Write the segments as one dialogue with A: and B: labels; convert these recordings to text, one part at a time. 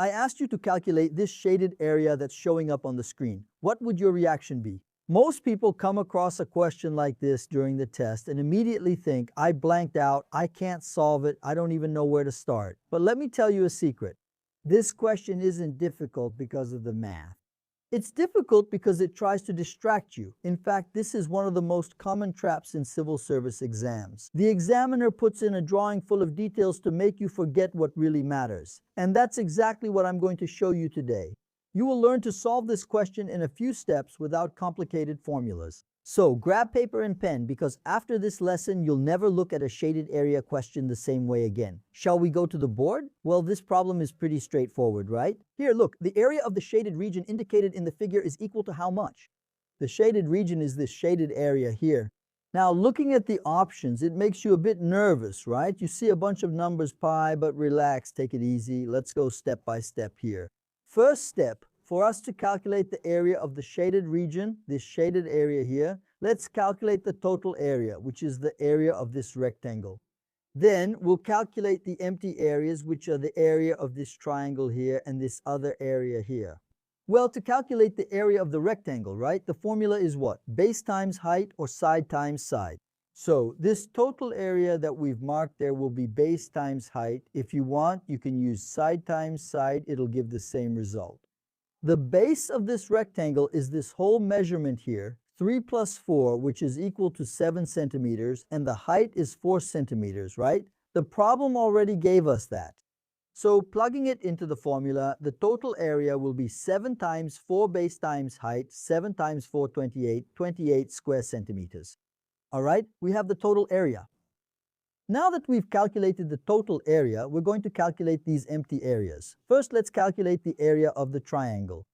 A: I asked you to calculate this shaded area that's showing up on the screen. What would your reaction be? Most people come across a question like this during the test and immediately think, I blanked out, I can't solve it, I don't even know where to start. But let me tell you a secret. This question isn't difficult because of the math. It's difficult because it tries to distract you. In fact, this is one of the most common traps in civil service exams. The examiner puts in a drawing full of details to make you forget what really matters. And that's exactly what I'm going to show you today. You will learn to solve this question in a few steps without complicated formulas. So grab paper and pen because after this lesson, you'll never look at a shaded area question the same way again. Shall we go to the board? Well, this problem is pretty straightforward, right? Here, look, the area of the shaded region indicated in the figure is equal to how much? The shaded region is this shaded area here. Now, looking at the options, it makes you a bit nervous, right? You see a bunch of numbers pi, but relax, take it easy. Let's go step by step here. First step, for us to calculate the area of the shaded region, this shaded area here, let's calculate the total area, which is the area of this rectangle. Then we'll calculate the empty areas, which are the area of this triangle here and this other area here. Well, to calculate the area of the rectangle, right, the formula is what? Base times height or side times side. So this total area that we've marked there will be base times height. If you want, you can use side times side. It'll give the same result. The base of this rectangle is this whole measurement here, 3 plus 4, which is equal to 7 centimeters, and the height is 4 centimeters, right? The problem already gave us that. So plugging it into the formula, the total area will be 7 times 4 base times height, 7 times 4, 28, 28 square centimeters. All right, we have the total area. Now that we've calculated the total area, we're going to calculate these empty areas. First, let's calculate the area of the triangle.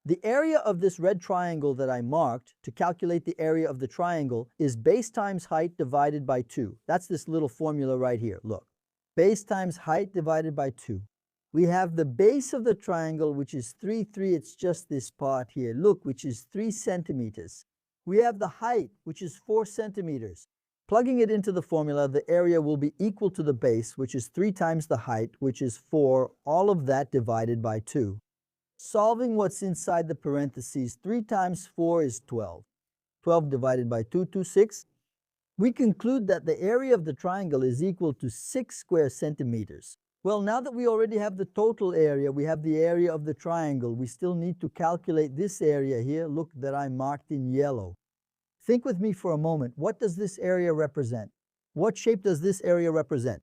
A: The area of this red triangle that I marked to calculate the area of the triangle is base times height divided by 2. That's this little formula right here. Look, base times height divided by 2. We have the base of the triangle, which is 3, 3. It's just this part here. Look, which is 3 centimeters. We have the height, which is 4 centimeters. Plugging it into the formula, the area will be equal to the base, which is 3 times the height, which is 4, all of that divided by 2. Solving what's inside the parentheses, 3 times 4 is 12. 12 divided by 2, 6. We conclude that the area of the triangle is equal to 6 square centimeters. Well, now that we already have the total area, we have the area of the triangle, we still need to calculate this area here, look, that I marked in yellow. Think with me for a moment. What does this area represent? What shape does this area represent?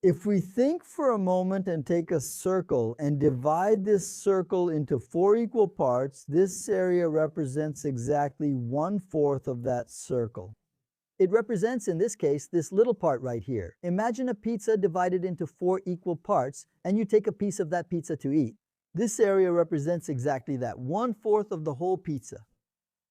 A: If we think for a moment and take a circle and divide this circle into 4 equal parts, this area represents exactly 1/4 of that circle. It represents, in this case, this little part right here. Imagine a pizza divided into 4 equal parts, and you take a piece of that pizza to eat. This area represents exactly that, 1/4 of the whole pizza.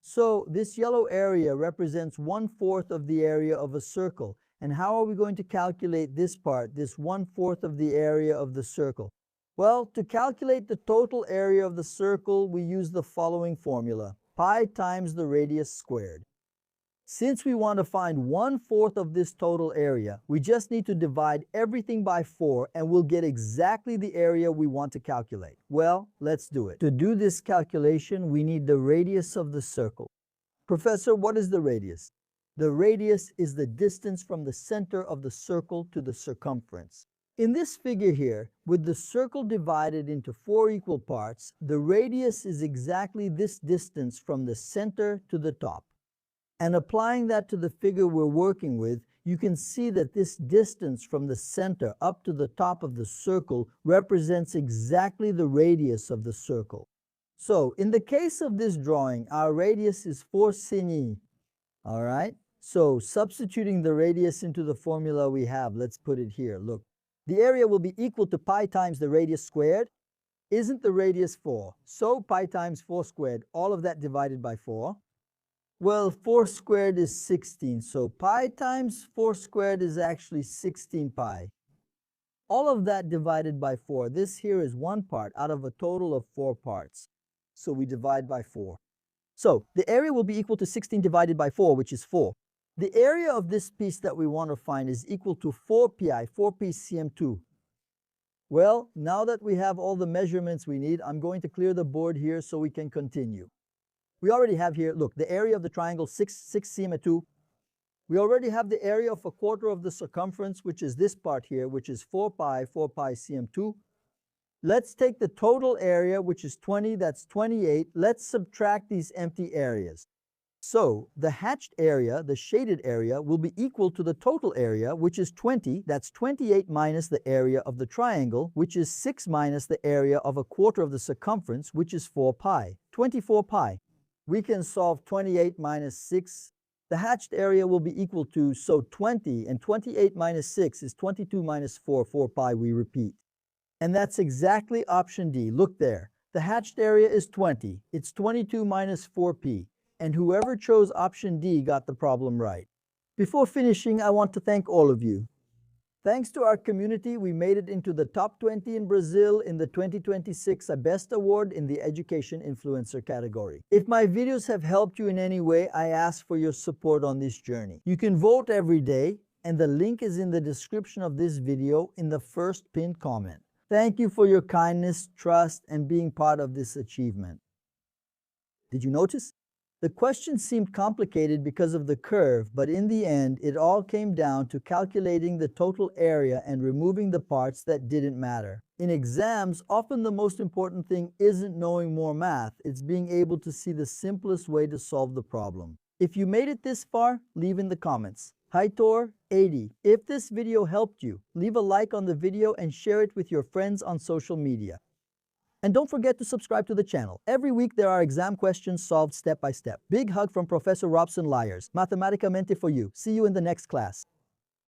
A: So this yellow area represents 1/4 of the area of a circle. And how are we going to calculate this part, this 1/4 of the area of the circle? Well, to calculate the total area of the circle, we use the following formula, pi times the radius squared. Since we want to find 1/4 of this total area, we just need to divide everything by 4 and we'll get exactly the area we want to calculate. Well, let's do it. To do this calculation, we need the radius of the circle. Professor, what is the radius? The radius is the distance from the center of the circle to the circumference. In this figure here, with the circle divided into 4 equal parts, the radius is exactly this distance from the center to the top. And applying that to the figure we're working with, you can see that this distance from the center up to the top of the circle represents exactly the radius of the circle. So, in the case of this drawing, our radius is 4 cm. All right? So, substituting the radius into the formula we have, let's put it here. Look, the area will be equal to pi times the radius squared. Isn't the radius 4? So, pi times 4 squared, all of that divided by 4. Well, 4 squared is 16, so pi times 4 squared is actually 16 pi. All of that divided by 4. This here is one part out of a total of 4 parts. So we divide by 4. So the area will be equal to 16 divided by 4, which is 4. The area of this piece that we want to find is equal to 4 pi, 4 pi cm2. Well, now that we have all the measurements we need, I'm going to clear the board here so we can continue. We already have here, look, the area of the triangle 6 cm at 2. We already have the area of a quarter of the circumference, which is this part here, which is 4 pi cm2. Let's take the total area, which is 20, that's 28. Let's subtract these empty areas. So the hatched area, the shaded area, will be equal to the total area, which is 20. That's 28 minus the area of the triangle, which is 6 minus the area of a quarter of the circumference, which is 4 pi, 24 pi. We can solve 28 minus 6. The hatched area will be equal to, so 20, and 28 minus 6 is 22 minus 4, 4 pi, we repeat. And that's exactly option D. Look there. The hatched area is 20. It's 22 minus 4p. And whoever chose option D got the problem right. Before finishing, I want to thank all of you. Thanks to our community, we made it into the top 20 in Brazil in the 2026 Best Award in the Education Influencer category. If my videos have helped you in any way, I ask for your support on this journey. You can vote every day, and the link is in the description of this video in the first pinned comment. Thank you for your kindness, trust, and being part of this achievement. Did you notice? The question seemed complicated because of the curve, but in the end, it all came down to calculating the total area and removing the parts that didn't matter. In exams, often the most important thing isn't knowing more math, it's being able to see the simplest way to solve the problem. If you made it this far, leave in the comments. Heitor80. If this video helped you, leave a like on the video and share it with your friends on social media. And don't forget to subscribe to the channel. Every week there are exam questions solved step by step. Big hug from Professor Robson Lyers. Mathematicamente for you. See you in the next class.